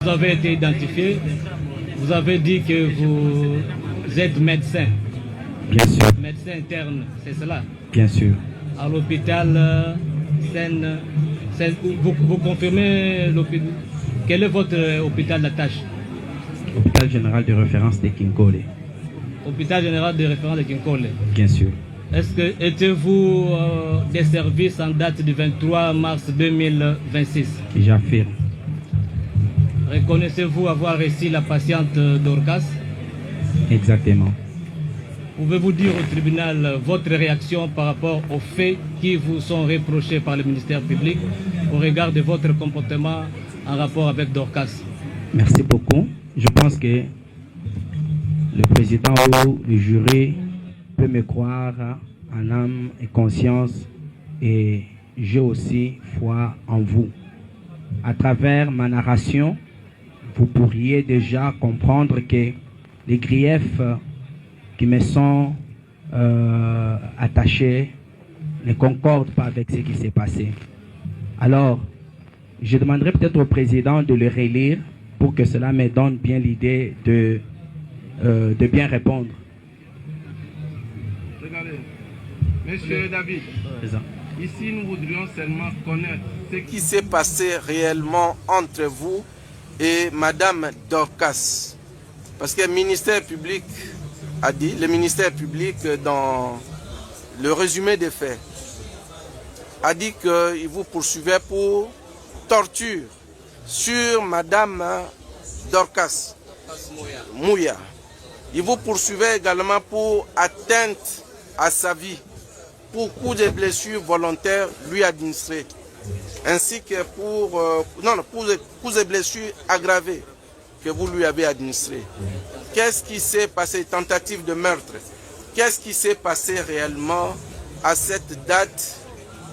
Vous avez été identifié, vous avez dit que vous êtes médecin. Bien sûr. Médecin interne, c'est cela? Bien sûr. À l'hôpital Seine, vous confirmez l'hôpital? Quel est votre hôpital d'attache? Hôpital général de référence de Kinkole. Hôpital général de référence de Kinkole. Bien sûr. Est-ce que étiez-vous des services en date du 23 mars 2026? J'affirme. Reconnaissez-vous avoir reçu la patiente Dorcas? Exactement. Pouvez-vous dire au tribunal votre réaction par rapport aux faits qui vous sont reprochés par le ministère public au regard de votre comportement en rapport avec Dorcas? Merci beaucoup. Je pense que le président ou le jury peut me croire en âme et conscience, et j'ai aussi foi en vous. À travers ma narration, vous pourriez déjà comprendre que les griefs qui me sont attachés ne concordent pas avec ce qui s'est passé. Alors, je demanderai peut-être au président de le relire pour que cela me donne bien l'idée de bien répondre. Regardez, Monsieur David, ici nous voudrions seulement connaître ce qui s'est passé réellement entre vous et Madame Dorcas. Parce que le ministère public a dit, le ministère public dans le résumé des faits, a dit qu'il vous poursuivait pour torture sur Madame Dorcas Mouya. Il vous poursuivait également pour atteinte à sa vie, pour coups de blessures volontaires lui administrés, ainsi que pour coups de blessures aggravées que vous lui avez administrés. Qu'est-ce qui s'est passé? Tentative de meurtre. Qu'est-ce qui s'est passé réellement à cette date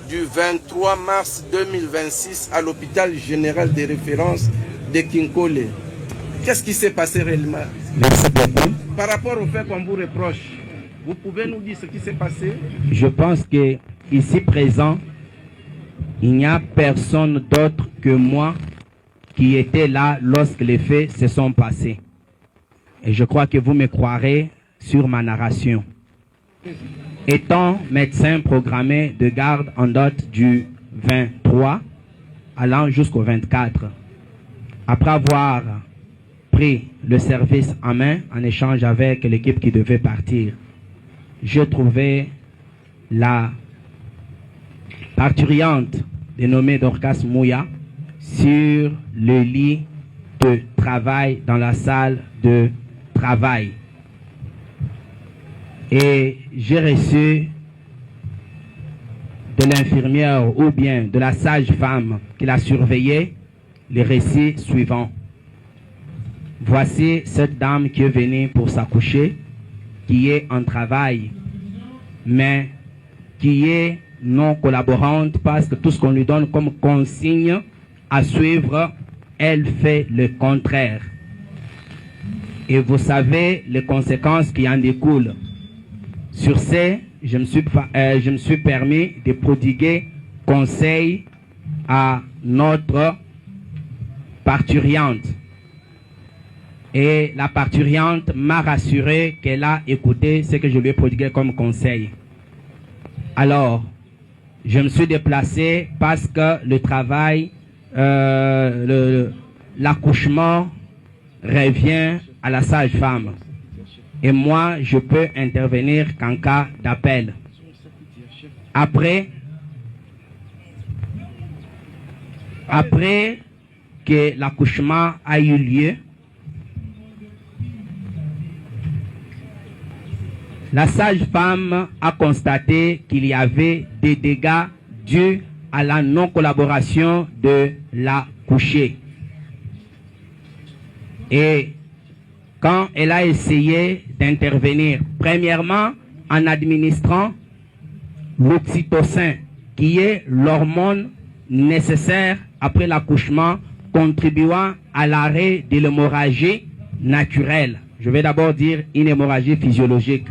du 23 mars 2026 à l'hôpital général de référence de Kinkole? Qu'est-ce qui s'est passé réellement? Merci beaucoup. Par rapport au fait qu'on vous reproche, vous pouvez nous dire ce qui s'est passé? Je pense que ici présent, il n'y a personne d'autre que moi qui était là lorsque les faits se sont passés. Et je crois que vous me croirez sur ma narration. Étant médecin programmé de garde en date du 23 allant jusqu'au 24, après avoir pris le service en main en échange avec l'équipe qui devait partir, je trouvais la parturiente dénommée Dorcas Mouya sur le lit de travail dans la salle de travail. Et j'ai reçu de l'infirmière ou bien de la sage-femme qui l'a surveillée les récits suivants. Voici cette dame qui est venue pour s'accoucher, qui est en travail, mais qui est non collaborante parce que tout ce qu'on lui donne comme consigne à suivre, elle fait le contraire. Et vous savez les conséquences qui en découlent. Sur ce, je me suis permis de prodiguer conseil à notre parturiente. Et la parturiente m'a rassuré qu'elle a écouté ce que je lui ai prodigué comme conseil. Alors, je me suis déplacé parce que le travail, l'accouchement revient à la sage-femme. Et moi, je peux intervenir qu'en cas d'appel. Après que l'accouchement a eu lieu, la sage-femme a constaté qu'il y avait des dégâts dus à la non-collaboration de l'accouchée. Et quand elle a essayé d'intervenir, premièrement en administrant l'oxytocin, qui est l'hormone nécessaire après l'accouchement, contribuant à l'arrêt de l'hémorragie naturelle. Je vais d'abord dire une hémorragie physiologique.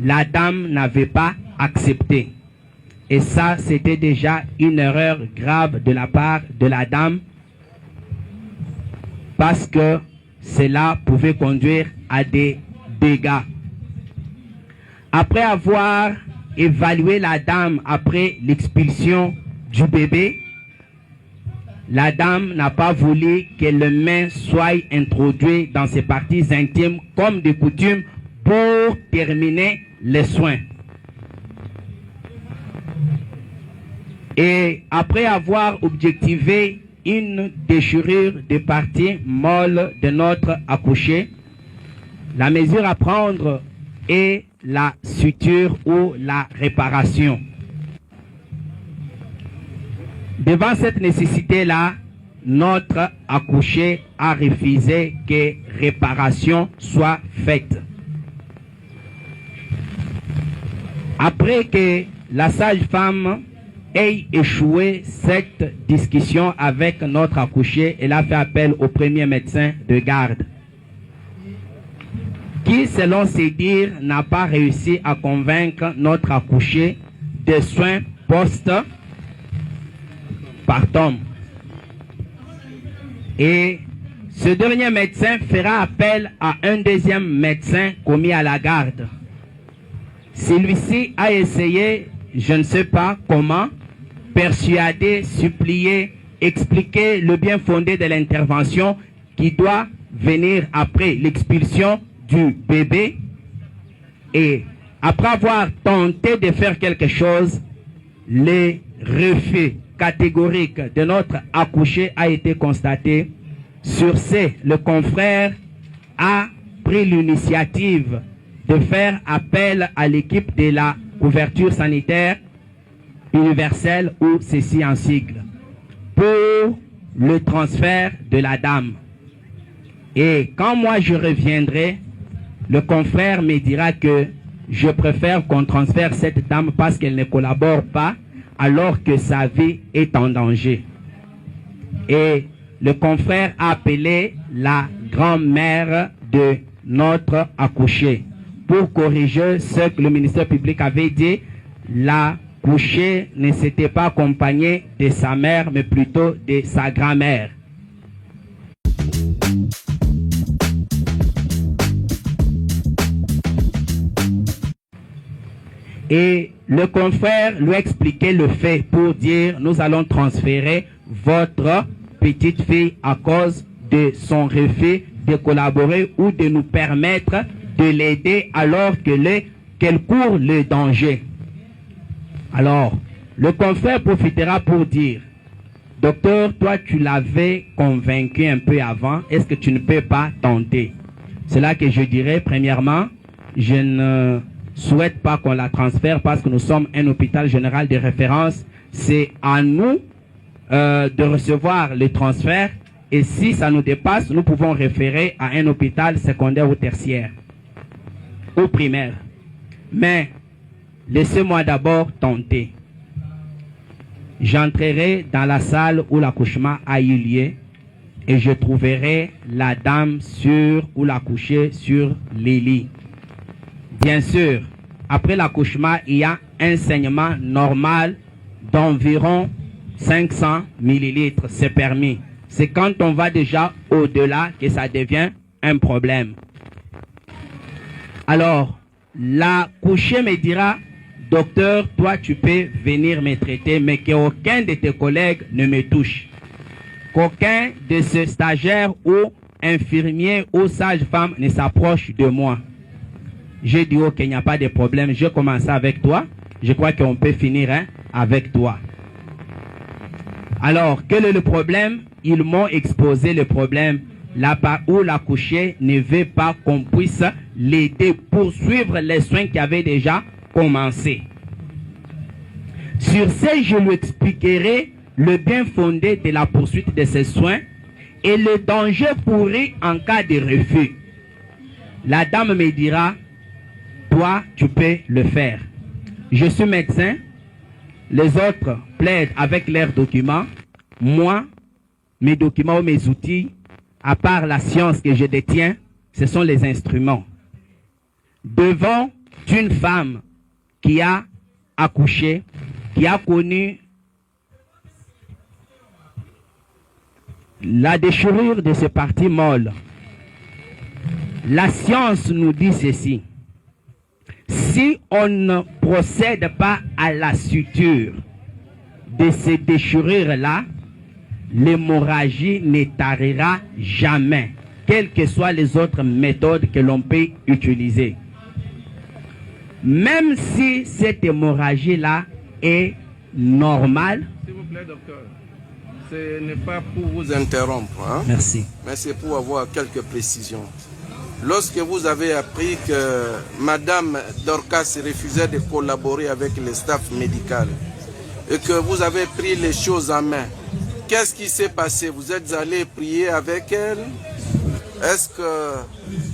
La dame n'avait pas accepté. Et ça, c'était déjà une erreur grave de la part de la dame. parce que cela pouvait conduire à des dégâts. Après avoir évalué la dame après l'expulsion du bébé, la dame n'a pas voulu que les mains soient introduites dans ses parties intimes comme de coutume pour terminer les soins. Et après avoir objectivé une déchirure des parties molles de notre accouché, la mesure à prendre est la suture ou la réparation. Devant cette nécessité-là, notre accouché a refusé que réparation soit faite. Après que la sage-femme ait échoué cette discussion avec notre accouché, elle a fait appel au premier médecin de garde, qui, selon ses dires, n'a pas réussi à convaincre notre accouché des soins post-partum. Et ce dernier médecin fera appel à un deuxième médecin commis à la garde. Celui-ci a essayé, je ne sais pas comment, persuader, supplier, expliquer le bien fondé de l'intervention qui doit venir après l'expulsion du bébé. Et après avoir tenté de faire quelque chose, le refus catégorique de notre accouché a été constaté. Sur ce, le confrère a pris l'initiative de faire appel à l'équipe de la couverture sanitaire universelle, ou ceci en sigle, pour le transfert de la dame. Et quand moi je reviendrai, le confrère me dira que je préfère qu'on transfère cette dame parce qu'elle ne collabore pas alors que sa vie est en danger. Et le confrère a appelé la grand-mère de notre accouché pour corriger ce que le ministère public avait dit. La couchée ne s'était pas accompagnée de sa mère, mais plutôt de sa grand-mère. Et le confrère lui a expliqué le fait pour dire: nous allons transférer votre petite fille à cause de son refus de collaborer ou de nous permettre de l'aider alors qu'elle court le danger. Alors, le confrère profitera pour dire: docteur, toi tu l'avais convaincu un peu avant, est-ce que tu ne peux pas tenter? C'est là que je dirais, premièrement, je ne souhaite pas qu'on la transfère parce que nous sommes un hôpital général de référence. C'est à nous de recevoir le transfert, et si ça nous dépasse, nous pouvons référer à un hôpital secondaire ou tertiaire ou primaire. Mais laissez-moi d'abord tenter. J'entrerai dans la salle où l'accouchement a eu lieu et je trouverai la dame ou l'accouché sur les lits. Bien sûr, après l'accouchement, il y a un saignement normal d'environ 500 millilitres, c'est permis. C'est quand on va déjà au-delà que ça devient un problème. Alors, l'accouché me dira: docteur, toi tu peux venir me traiter, mais qu'aucun de tes collègues ne me touche. Qu'aucun de ce stagiaire ou infirmier ou sage-femme ne s'approche de moi. J'ai dit: ok, il n'y a pas de problème, je commence avec toi. Je crois qu'on peut finir avec toi. Alors, quel est le problème? Ils m'ont exposé le problème là-bas où l'accouché ne veut pas qu'on puisse l'aider pour suivre les soins qui avaient déjà commencé. Sur ce, je lui expliquerai le bien fondé de la poursuite de ces soins et le danger pourri en cas de refus. La dame me dira: toi, tu peux le faire. Je suis médecin. Les autres plaident avec leurs documents. Moi, mes documents ou mes outils, à part la science que je détiens, ce sont les instruments. Devant une femme qui a accouché, qui a connu la déchirure de ce parti molle. La science nous dit ceci. Si on ne procède pas à la suture de ces déchirures-là, l'hémorragie ne tarira jamais, quelles que soient les autres méthodes que l'on peut utiliser. Même si cette hémorragie-là est normale. S'il vous plaît, docteur, ce n'est pas pour vous interrompre, hein? Merci. Mais c'est pour avoir quelques précisions. Lorsque vous avez appris que Madame Dorcas refusait de collaborer avec le staff médical et que vous avez pris les choses en main, qu'est-ce qui s'est passé? Vous êtes allé prier avec elle? Est-ce que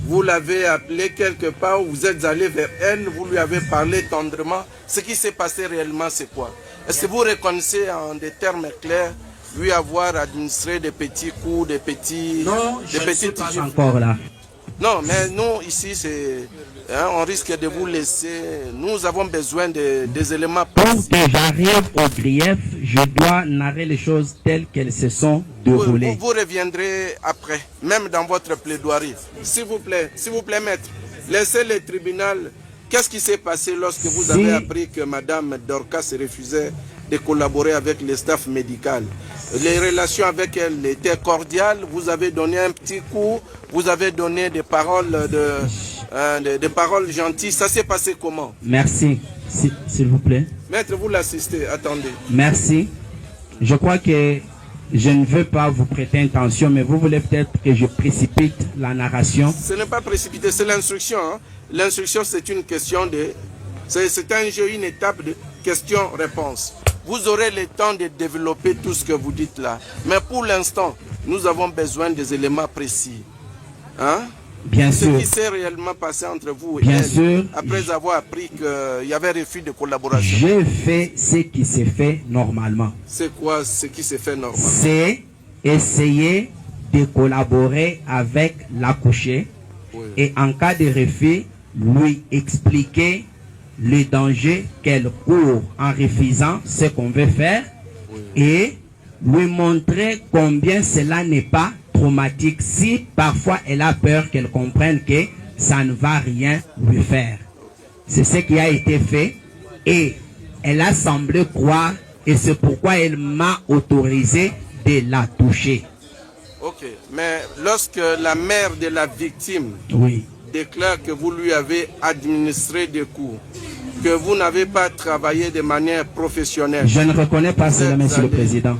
vous l'avez appelée quelque part ou vous êtes allé vers elle, vous lui avez parlé tendrement? Ce qui s'est passé réellement, c'est quoi? Est-ce que vous reconnaissez en des termes clairs lui avoir administré des petits coups, des petits... Non, je ne suis pas encore là. Non, mais nous, ici, on risque de vous laisser... Nous avons besoin des éléments précis. Pour que j'arrive au grief, je dois narrer les choses telles qu'elles se sont déroulées. Vous reviendrez après, même dans votre plaidoirie. S'il vous plaît, maître, laissez le tribunal. Qu'est-ce qui s'est passé lorsque vous avez appris que Madame Dorcas refusait de collaborer avec le staff médical? Les relations avec elle étaient cordiales, vous avez donné un petit coup, vous avez donné des paroles, des paroles gentilles. Ça s'est passé comment? Merci, s'il vous plaît. Maître, vous l'assistez, attendez. Merci. Je crois que je ne veux pas vous prêter intention, mais vous voulez peut-être que je précipite la narration. Ce n'est pas précipité, c'est l'instruction. Hein? L'instruction, c'est une question de... C'est un jeu, une étape de question-réponse. Vous aurez le temps de développer tout ce que vous dites là. Mais pour l'instant, nous avons besoin des éléments précis. Hein? Bien sûr. Ce qui s'est réellement passé entre vous et bien elle, sûr, après avoir appris qu'il y avait refus de collaboration. J'ai fait ce qui s'est fait normalement. C'est quoi ce qui s'est fait normalement? C'est essayer de collaborer avec l'accouché, oui, et en cas de refus, lui expliquer le danger qu'elle court en refusant ce qu'on veut faire, oui, et lui montrer combien cela n'est pas traumatique si parfois elle a peur qu'elle comprenne que ça ne va rien lui faire. C'est ce qui a été fait et elle a semblé croire et c'est pourquoi elle m'a autorisé de la toucher. Ok, mais lorsque la mère de la victime, oui, déclare que vous lui avez administré des coups, que vous n'avez pas travaillé de manière professionnelle. Je ne reconnais pas cela, Monsieur le Président.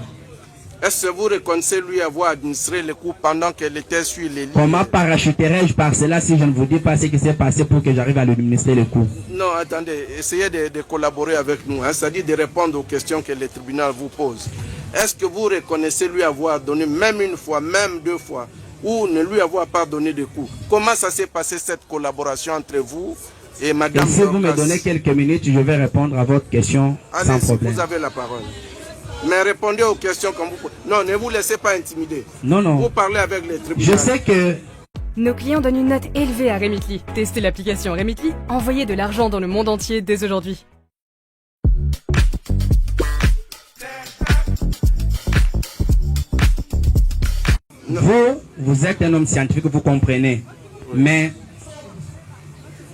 Est-ce que vous reconnaissez lui avoir administré les coups pendant qu'elle était sur les lignes? Comment parachuterais-je par cela si je ne vous dis pas ce qui s'est passé pour que j'arrive à lui administrer les coups? Non, attendez, essayez de collaborer avec nous, hein, c'est-à-dire de répondre aux questions que le tribunal vous pose. Est-ce que vous reconnaissez lui avoir donné même une fois, même deux fois, ou ne lui avoir pas donné de coups? Comment ça s'est passé cette collaboration entre vous et Madame Dorcas? Si vous me donnez quelques minutes, je vais répondre à votre question sans problème. Vous avez la parole. Mais répondez aux questions comme vous... Non, ne vous laissez pas intimider. Non, non. Vous parlez avec les tribunaux. Je sais que... Nos clients donnent une note élevée à Remitly. Testez l'application Remitly, envoyez de l'argent dans le monde entier dès aujourd'hui. Vous êtes un homme scientifique, vous comprenez. Oui. Mais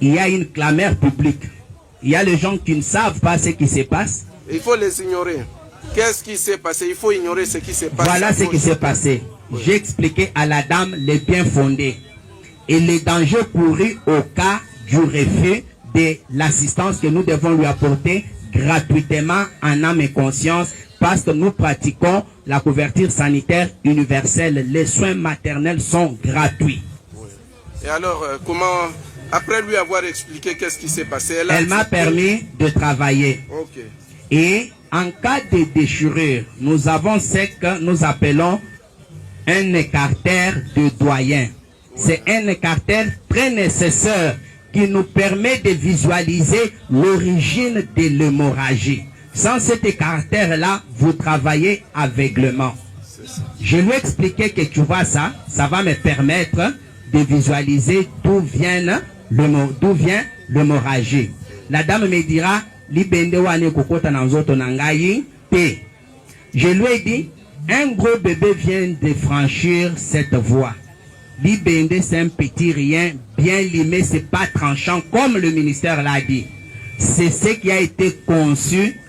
il y a une clameur publique. Il y a les gens qui ne savent pas ce qui se passe. Il faut les ignorer. Qu'est-ce qui s'est passé? Il faut ignorer ce qui s'est passé. Voilà ce qui s'est passé. Oui. J'ai expliqué à la dame les biens fondés et les dangers courus au cas du refus de l'assistance que nous devons lui apporter gratuitement en âme et conscience parce que nous pratiquons la couverture sanitaire universelle. Les soins maternels sont gratuits. Oui. Et alors, comment, après lui avoir expliqué qu'est-ce qui s'est passé, elle m'a permis de travailler. Okay. Et en cas de déchirure, nous avons ce que nous appelons un écartère de doyen. C'est un écartère très nécessaire qui nous permet de visualiser l'origine de l'hémorragie. Sans cet écartère-là, vous travaillez aveuglement. Je lui ai expliqué que tu vois ça, ça va me permettre de visualiser d'où vient l'hémorragie. La dame me dira, je lui ai dit, Un gros bébé vient de franchir cette voie. L'Ibende, c'est un petit rien, bien limé, c'est pas tranchant, comme le ministère l'a dit. C'est ce qui a été conçu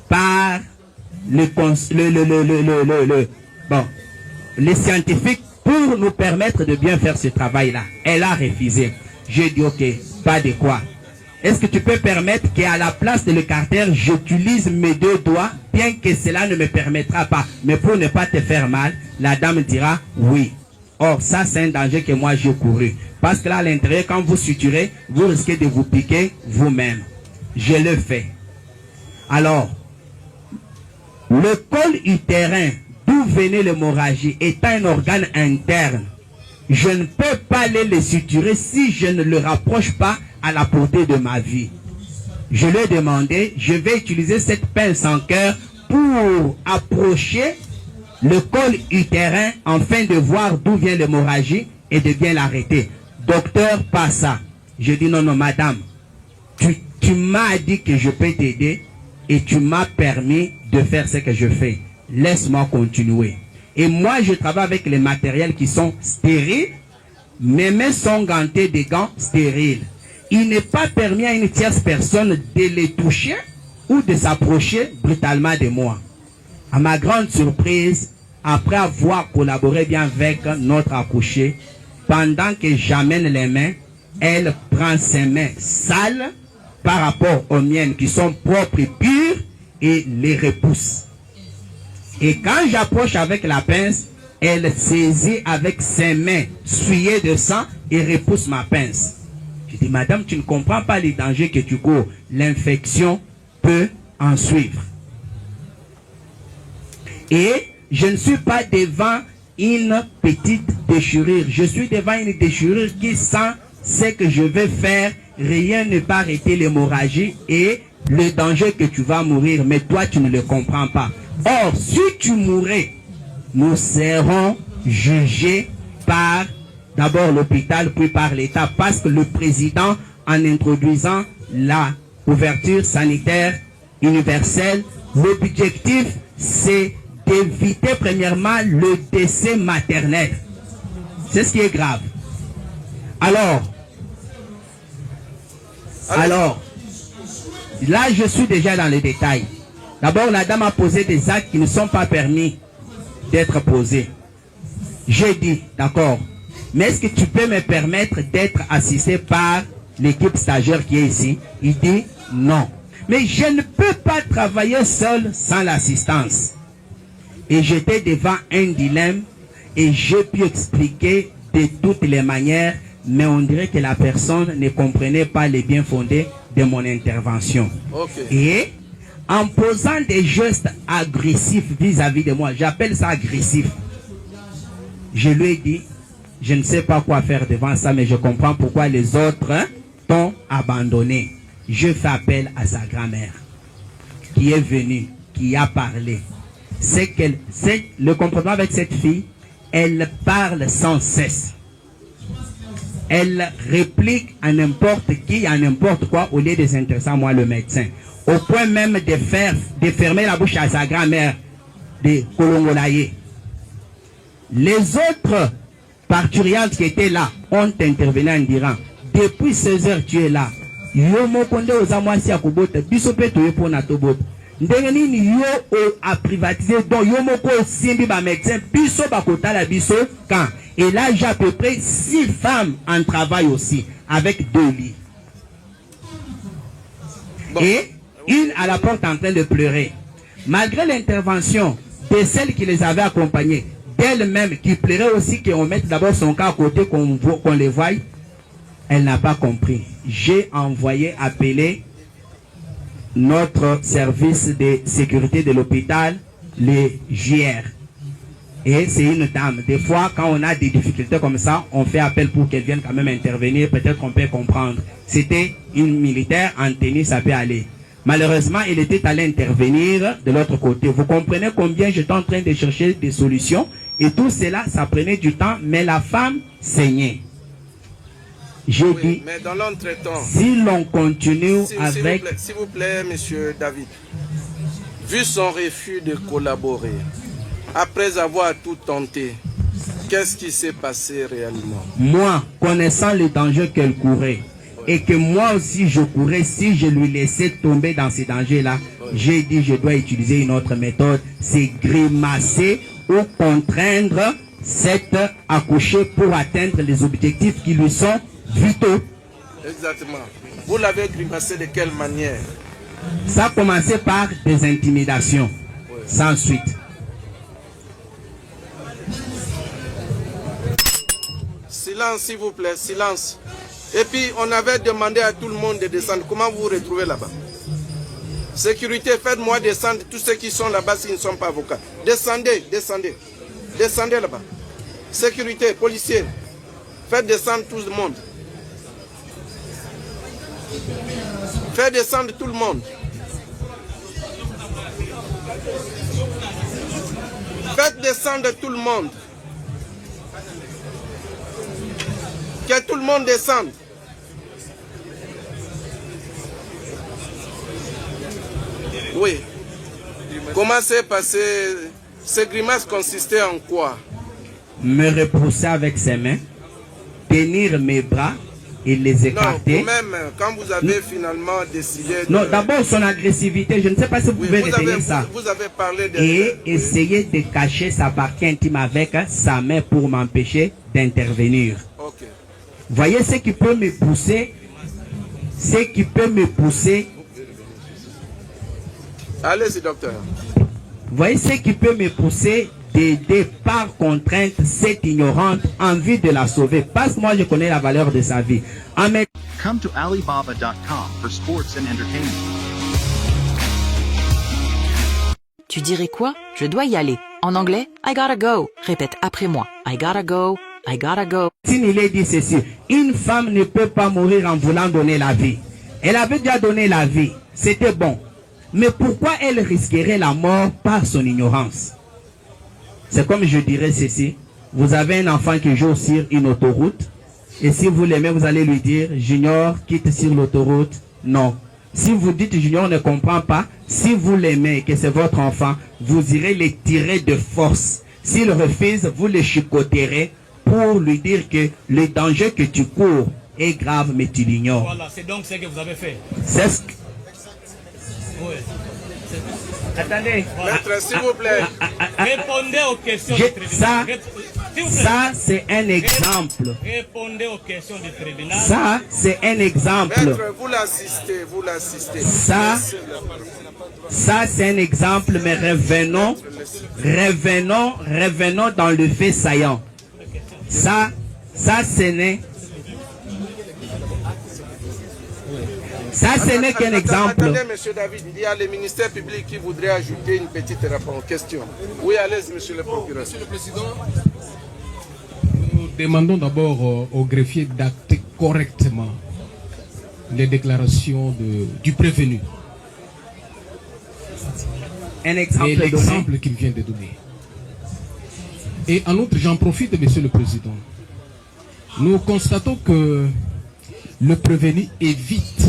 par les scientifiques pour nous permettre de bien faire ce travail-là. Elle a refusé. J'ai dit, ok, pas de quoi. Est-ce que tu peux permettre qu'à la place de le carter, j'utilise mes deux doigts, bien que cela ne me permettra pas, mais pour ne pas te faire mal, la dame dira oui. Or, ça, c'est un danger que moi, j'ai couru. Parce que là, à l'intérieur, quand vous suturez, vous risquez de vous piquer vous-même. Je le fais. Alors, le col utérin, d'où venait l'hémorragie, étant un organe interne, je ne peux pas aller le suturer si je ne le rapproche pas à la portée de ma vie. Je lui ai demandé, je vais utiliser cette pince en cœur pour approcher le col utérin afin de voir d'où vient l'hémorragie et de bien l'arrêter. Docteur, pas ça. Je dis non, madame, tu m'as dit que je peux t'aider et tu m'as permis de faire ce que je fais. Laisse-moi continuer. Et moi, je travaille avec les matériels qui sont stériles. Mes mains sont gantées de gants stériles. Il n'est pas permis à une tierce personne de les toucher ou de s'approcher brutalement de moi. À ma grande surprise, après avoir collaboré bien avec notre accouchée, pendant que j'amène les mains, elle prend ses mains sales par rapport aux miennes qui sont propres et pures et les repousse. Et quand j'approche avec la pince, elle saisit avec ses mains souillées de sang et repousse ma pince. Je dis, madame, tu ne comprends pas les dangers que tu cours. L'infection peut en suivre. Et je ne suis pas devant une petite déchirure. Je suis devant une déchirure qui, sans ce que je vais faire, rien ne peut arrêter l'hémorragie et le danger que tu vas mourir. Mais toi, tu ne le comprends pas. Or, si tu mourais, nous serons jugés par d'abord l'hôpital, puis par l'État, parce que le président, en introduisant la couverture sanitaire universelle, l'objectif, c'est d'éviter premièrement le décès maternel. C'est ce qui est grave. Alors, là, je suis déjà dans les détails. D'abord, la dame a posé des actes qui ne sont pas permis d'être posés. J'ai dit, d'accord, mais est-ce que tu peux me permettre d'être assisté par l'équipe stagiaire qui est ici? Il dit, non. Mais je ne peux pas travailler seul sans l'assistance. Et j'étais devant un dilemme et j'ai pu expliquer de toutes les manières, mais on dirait que la personne ne comprenait pas les bien fondés de mon intervention. Okay. Et en posant des gestes agressifs vis-à-vis de moi, j'appelle ça agressif. Je lui ai dit, je ne sais pas quoi faire devant ça, mais je comprends pourquoi les autres t'ont abandonné. Je fais appel à sa grand-mère qui est venue, qui a parlé. C'est le comportement avec cette fille, elle parle sans cesse. Elle réplique à n'importe qui, à n'importe quoi, au lieu de s'intéresser à moi, le médecin. Au point même de fermer la bouche à sa grand-mère, de Kolongolaye. Les autres parturiantes qui étaient là ont intervenu en disant, depuis 16 heures tu es là. Yomo konde ozamwasi akobota, biso pe toye pona tobota. Ndenge nini yo a privatisé, donc yomo ko simbi ba médecin, biso bakota la biso quand. Et là j'ai à peu près 6 femmes en travail aussi, avec 2 lits. Bon. Et une à la porte en train de pleurer. Malgré l'intervention de celles qui les avaient accompagnées, d'elle-même qui pleurait aussi qu'on mette d'abord son cas à côté, qu'on les voie, elle n'a pas compris. J'ai envoyé appeler notre service de sécurité de l'hôpital, les JR. Et c'est une dame. Des fois, quand on a des difficultés comme ça, on fait appel pour qu'elle vienne quand même intervenir. Peut-être qu'on peut comprendre. C'était une militaire en tenue, ça peut aller. Malheureusement, il était allé intervenir de l'autre côté. Vous comprenez combien j'étais en train de chercher des solutions. Et tout cela, ça prenait du temps, mais la femme saignait. J'ai dit, mais dans l'entretemps, si l'on continue avec... S'il vous plaît, monsieur David, Vu son refus de collaborer, après avoir tout tenté, qu'est-ce qui s'est passé réellement? Moi, connaissant le danger qu'elle courait, et que moi aussi je courais, si je lui laissais tomber dans ces dangers-là, j'ai dit je dois utiliser une autre méthode, c'est grimacer ou contraindre cette accouchée pour atteindre les objectifs qui lui sont vitaux. Exactement. Vous l'avez grimacé de quelle manière? Ça a commencé par des intimidations, sans suite. Silence, s'il vous plaît, silence. Et puis, on avait demandé à tout le monde de descendre. Comment vous vous retrouvez là-bas? Sécurité, faites-moi descendre tous ceux qui sont là-bas s'ils ne sont pas avocats. Descendez, descendez. Descendez là-bas. Sécurité, policiers, faites descendre tout le monde. Faites descendre tout le monde. Faites descendre tout le monde. Que tout le monde descende. Oui. Comment s'est passé? Ces grimaces consistaient en quoi? Me repousser avec ses mains, tenir mes bras et les écarter. Non, vous-même, quand vous avez finalement décidé de... Non, d'abord son agressivité, je ne sais pas si vous pouvez retenir ça. Vous avez parlé de... Et essayer de cacher sa partie intime avec sa main pour m'empêcher d'intervenir. Ok. Voyez ce qui peut me pousser, Allez-y, docteur. Voyez ce qui peut me pousser d'aider par contrainte cette ignorante en vue de la sauver. Parce que moi je connais la valeur de sa vie. Come to Alibaba.com for sports and entertainment. Tu dirais quoi? Je dois y aller. En anglais, I gotta go. Répète après moi. I gotta go. I gotta go. Il est dit ceci. Une femme ne peut pas mourir en voulant donner la vie. Elle avait déjà donné la vie. C'était bon. Mais pourquoi elle risquerait la mort par son ignorance? C'est comme je dirais ceci. Vous avez un enfant qui joue sur une autoroute. Et si vous l'aimez, vous allez lui dire, Junior, quitte sur l'autoroute. Non. Si vous dites Junior ne comprend pas, si vous l'aimez et que c'est votre enfant, vous irez le tirer de force. S'il refuse, vous le chicoterez pour lui dire que le danger que tu cours est grave, mais tu l'ignores. Voilà, c'est donc ce que vous avez fait. C'est ce que... Oui. Attendez. Maître, s'il vous plaît. Répondez aux questions du tribunal. Ça, c'est un exemple. Répondez aux questions du tribunal. Ça, c'est un exemple. Maître, vous l'assistez, vous l'assistez. Ça, c'est un exemple, mais revenons dans le fait saillant. Ça, ce n'est... Ça, ce n'est qu'un exemple. Attendez, monsieur David, il y a le ministère public qui voudrait ajouter une petite réponse. Question. Oui, allez-y, monsieur le procureur. Monsieur le Président, nous demandons d'abord au greffier d'acter correctement les déclarations du prévenu. Un exemple. Et l'exemple qu'il vient de donner. Et en outre, j'en profite, monsieur le Président. Nous constatons que le prévenu évite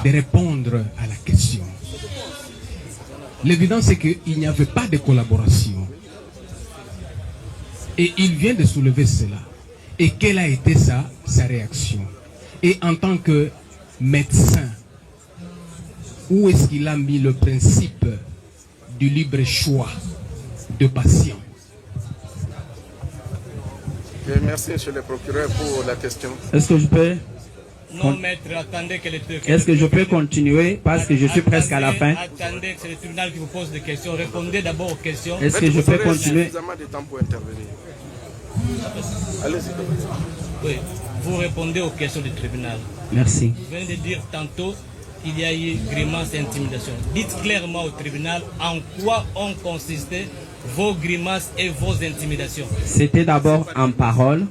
de répondre à la question. L'évidence c'est qu'il n'y avait pas de collaboration. Et il vient de soulever cela. Et quelle a été sa réaction? Et en tant que médecin, où est-ce qu'il a mis le principe du libre choix de patient? Merci, monsieur le procureur, pour la question. Est-ce que je peux... Non, maître, attendez que le... Est-ce que je peux continuer parce que je suis presque à la fin? Attendez que c'est le tribunal qui vous pose des questions. Répondez d'abord aux questions. Est-ce que je peux continuer? Suffisamment de temps pour intervenir. Allez-y. Oui, vous répondez aux questions du tribunal. Merci. Vous venez de dire tantôt qu'il y a eu grimaces et intimidation. Dites clairement au tribunal en quoi ont consisté vos grimaces et vos intimidations. C'était d'abord en parole.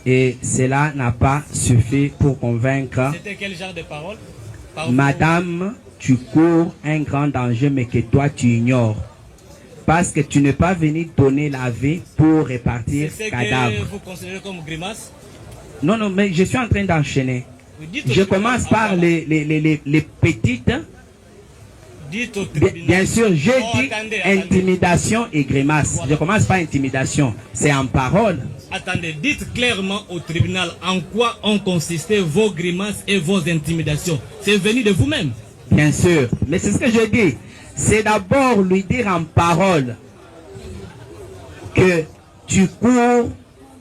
Et cela n'a pas suffi pour convaincre. C'était quel genre de parole? Madame, tu cours un grand danger, mais que toi tu ignores. Parce que tu n'es pas venu donner la vie pour répartir cadavre. C'est ce que vous considérez comme grimace? Non, mais je suis en train d'enchaîner. Je commence par les petites. Bien sûr, je dis intimidation et grimace. Je commence par intimidation. C'est en parole. Attendez, dites clairement au tribunal en quoi ont consisté vos grimaces et vos intimidations. C'est venu de vous-même. Bien sûr. Mais c'est ce que je dis. C'est d'abord lui dire en parole que tu cours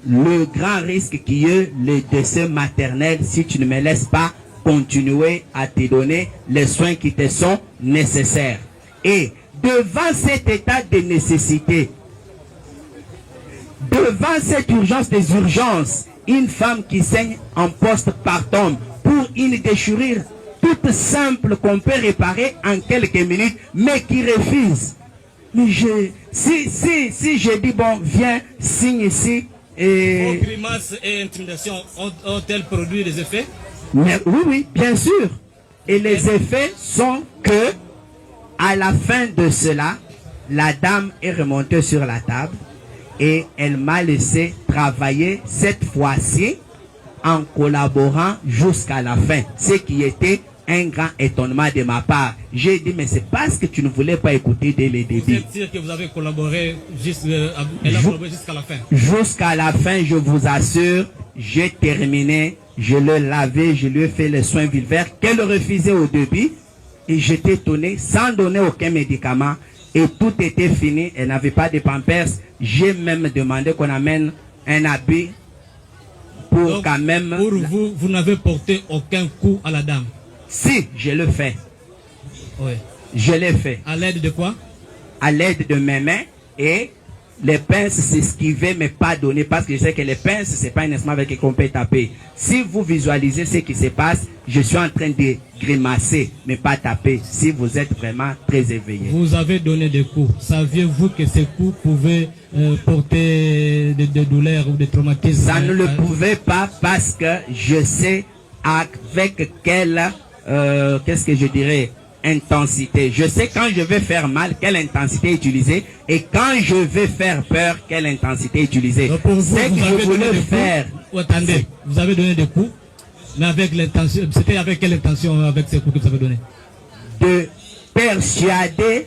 le grand risque qui est le décès maternel si tu ne me laisses pas continuer à te donner les soins qui te sont nécessaires. Et devant cet état de nécessité, devant cette urgence des urgences, une femme qui saigne en postpartum pour une déchirure toute simple qu'on peut réparer en quelques minutes, mais qui refuse. Mais si je dis bon, viens, signe ici. Vos grimaces et intimidations ont-elles produit des effets? Mais oui, bien sûr. Et les effets sont que, à la fin de cela, la dame est remontée sur la table et elle m'a laissé travailler cette fois-ci en collaborant jusqu'à la fin. Ce qui était un grand étonnement de ma part. J'ai dit, mais c'est parce que tu ne voulais pas écouter dès le début. Vous êtes sûr que vous avez collaboré jusqu'à la fin? Jusqu'à la fin, je vous assure, j'ai terminé. Je l'ai lavé, je lui ai fait les soins vulvaires qu'elle refusait au début. Et j'étais étonné, sans donner aucun médicament. Et tout était fini. Elle n'avait pas de pampers. J'ai même demandé qu'on amène un habit pour donc, quand même... Pour vous, vous n'avez porté aucun coup à la dame? Si, je le fais. Oui. Je l'ai fait. À l'aide de quoi? À l'aide de mes mains et les pinces s'esquiver mais pas donner parce que je sais que les pinces c'est pas un instrument avec lequel on peut taper. Si vous visualisez ce qui se passe, je suis en train de grimacer mais pas taper si vous êtes vraiment très éveillé. Vous avez donné des coups. Saviez-vous que ces coups pouvaient porter des douleurs ou des traumatismes? Ça ne le pouvait pas parce que je sais avec quelle qu'est-ce que je dirais, intensité. Je sais quand je vais faire mal, quelle intensité utiliser, et quand je vais faire peur, quelle intensité utiliser. C'est que je voulais faire. Attendez, vous avez donné des coups, mais avec l'intention, c'était avec quelle intention avec ces coups que vous avez donné? De persuader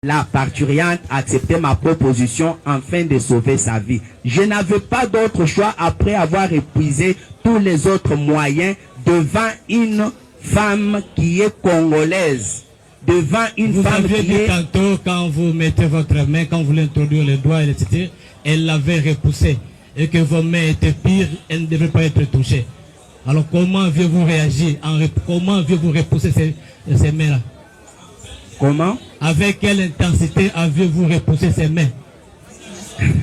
la parturiente a accepté ma proposition afin de sauver sa vie. Je n'avais pas d'autre choix après avoir épuisé tous les autres moyens devant une femme qui est congolaise. Devant une femme qui est... Tantôt, quand vous mettez votre main, quand vous voulez introduire les doigts, etc., elle l'avait repoussé. Et que vos mains étaient pires, elles ne devaient pas être touchées. Alors comment avez-vous réagi? Comment avez-vous repoussé ces mains-là? Comment? Avec quelle intensité avez-vous repoussé ces mains?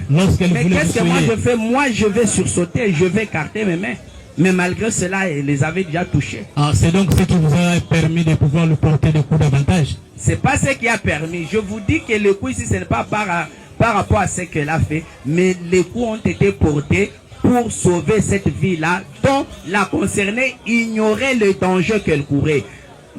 Lorsqu'elle voulait vous qu'est-ce que moi je fais? Moi je vais sursauter, je vais écarter mes mains. Mais malgré cela, elle les avait déjà touchées. Ah, c'est donc ce qui vous a permis de pouvoir lui porter des coups davantage? C'est pas ce qui a permis. Je vous dis que le coup ici, ce n'est pas par rapport à ce qu'elle a fait, mais les coups ont été portés pour sauver cette vie-là, dont la concernée ignorait le danger qu'elle courait.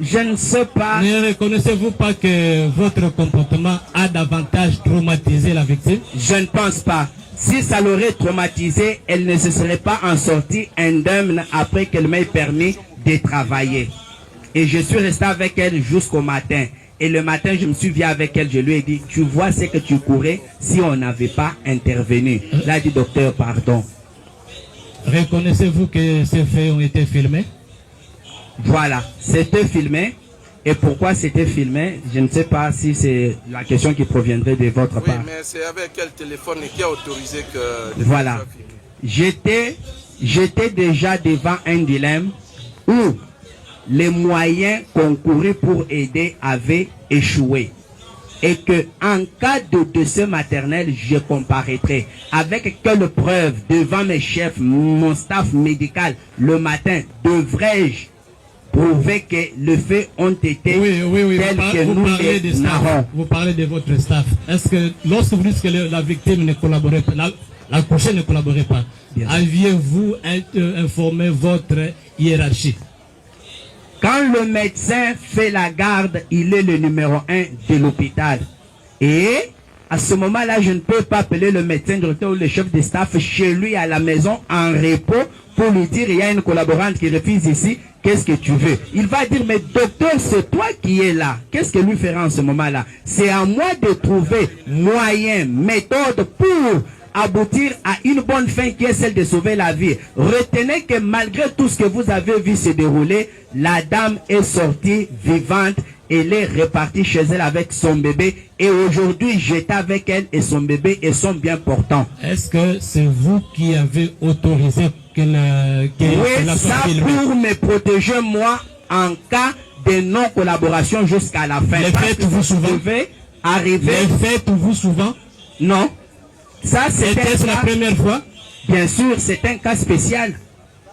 Je ne sais pas. Ne reconnaissez-vous pas que votre comportement a davantage traumatisé la victime? Je ne pense pas. Si ça l'aurait traumatisé, elle ne se serait pas en sortie indemne après qu'elle m'ait permis de travailler. Et je suis resté avec elle jusqu'au matin. Et le matin, je me suis vu avec elle, je lui ai dit, tu vois ce que tu courais si on n'avait pas intervenu. Là, dit docteur, pardon. Reconnaissez-vous que ces faits ont été filmés? Voilà, c'était filmé. Et pourquoi c'était filmé? Je ne sais pas si c'est la question qui proviendrait de votre part. Oui, mais c'est avec quel téléphone et qui a autorisé que... Voilà. J'étais déjà devant un dilemme où les moyens concourus pour aider avaient échoué. Et que en cas de décès maternel, je comparaîtrai. Avec quelle preuve devant mes chefs, mon staff médical, le matin, devrais-je prouver que les faits ont été tels que nous les narrons? Vous parlez de votre staff. Est-ce que lorsque vous dites que la victime ne collaborait pas, la couchée ne collaborait pas, aviez-vous informé votre hiérarchie? Quand le médecin fait la garde, il est le numéro 1 de l'hôpital. Et À ce moment-là, je ne peux pas appeler le médecin directeur ou le chef de staff chez lui à la maison en repos pour lui dire il y a une collaborante qui refuse ici, qu'est-ce que tu veux? Il va dire mais docteur, c'est toi qui es là. Qu'est-ce que lui fera en ce moment-là? C'est à moi de trouver moyen, méthode pour aboutir à une bonne fin qui est celle de sauver la vie. Retenez que malgré tout ce que vous avez vu se dérouler, la dame est sortie vivante. Elle est repartie chez elle avec son bébé et aujourd'hui j'étais avec elle et son bébé et sont bien portants. Est-ce que c'est vous qui avez autorisé qu'elle oui, soit ça filmée? Pour me protéger moi en cas de non-collaboration jusqu'à la fin. Les faites-vous souvent? Arriver. Les faites-vous souvent? Non. Ça C'était la première fois? Bien sûr, c'est un cas spécial.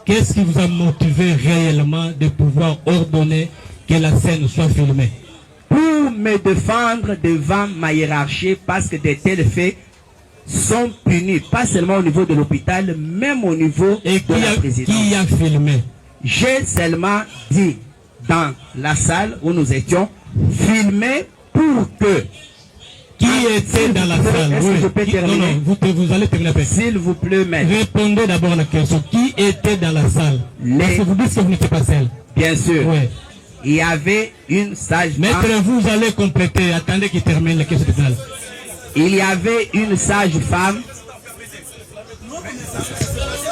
Qu'est-ce qui vous a motivé réellement de pouvoir ordonner que la scène soit filmée? Pour me défendre devant ma hiérarchie, parce que de tels faits sont punis, pas seulement au niveau de l'hôpital, même au niveau de la présidence. Qui a filmé? J'ai seulement dit dans la salle où nous étions, filmer pour que... Qui était dans la salle? Est-ce que je peux terminer? Non, vous allez terminer. S'il vous plaît, maître. Répondez d'abord à la question. Qui était dans la salle? Parce que vous dites que vous n'étiez pas seul. Bien sûr. Oui. Il y avait une sage-femme. Maître, vous allez compléter. Attendez qu'il termine la question de salle. Il y avait une sage-femme.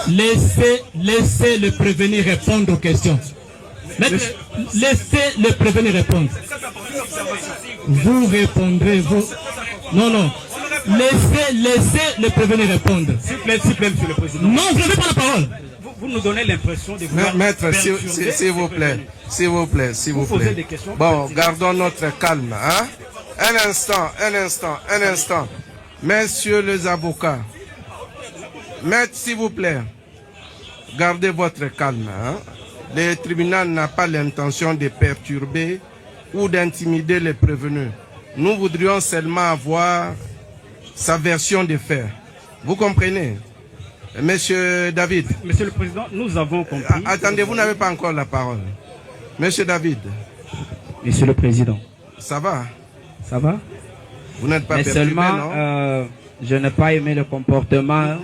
Laissez le prévenu répondre aux questions. Maître, laissez le prévenu répondre. Vous répondrez, vous... Non. Laissez le prévenu répondre. S'il vous plaît, monsieur le président. Non, vous n'avez pas la parole. Vous nous donnez l'impression de vouloir... Maître, s'il vous plaît. S'il vous plaît. Posez des questions. Bon, gardons notre calme. Hein? Un instant. Messieurs les avocats. Maître, s'il vous plaît. Gardez votre calme. Hein? Le tribunal n'a pas l'intention de perturber ou d'intimider les prévenus. Nous voudrions seulement avoir sa version des faits. Vous comprenez? Monsieur David. Monsieur le Président, nous avons compris. Attendez, vous n'avez pas encore la parole. Monsieur David. Monsieur le Président. Ça va? Ça va? Vous n'êtes pas mais perturbé, seulement, non? je n'ai pas aimé le comportement.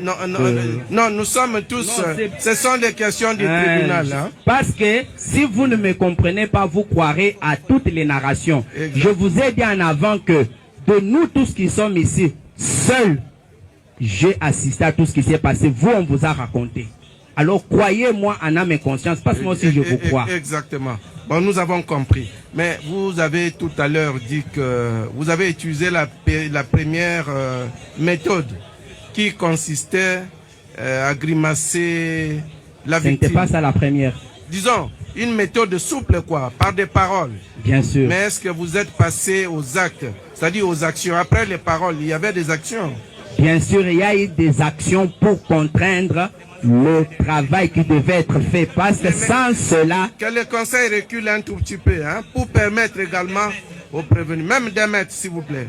Non, nous sommes tous... ce sont des questions du tribunal. Hein? Parce que si vous ne me comprenez pas, vous croirez à toutes les narrations. Exact. Je vous ai dit en avant que de nous tous qui sommes ici, seuls, j'ai assisté à tout ce qui s'est passé. Vous, on vous a raconté. Alors croyez-moi en âme et conscience, parce que moi aussi je vous crois. Exactement. Bon, nous avons compris. Mais vous avez tout à l'heure dit que vous avez utilisé la première méthode qui consistait à grimacer la victime. Ce n'était pas ça la première. Disons, une méthode souple quoi, par des paroles. Bien sûr. Mais est-ce que vous êtes passé aux actes, c'est-à-dire aux actions? Après les paroles, il y avait des actions. Bien sûr, il y a eu des actions pour contraindre le travail qui devait être fait. Parce que sans cela... Que le conseil recule un tout petit peu, hein, pour permettre également aux prévenus, même d'un mètre, s'il vous plaît.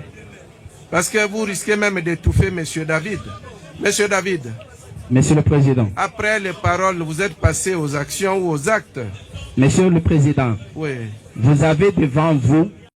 Parce que vous risquez même d'étouffer Monsieur David. Monsieur David. Monsieur le Président. Après les paroles, vous êtes passé aux actions ou aux actes? Monsieur le Président. Oui. Vous avez devant vous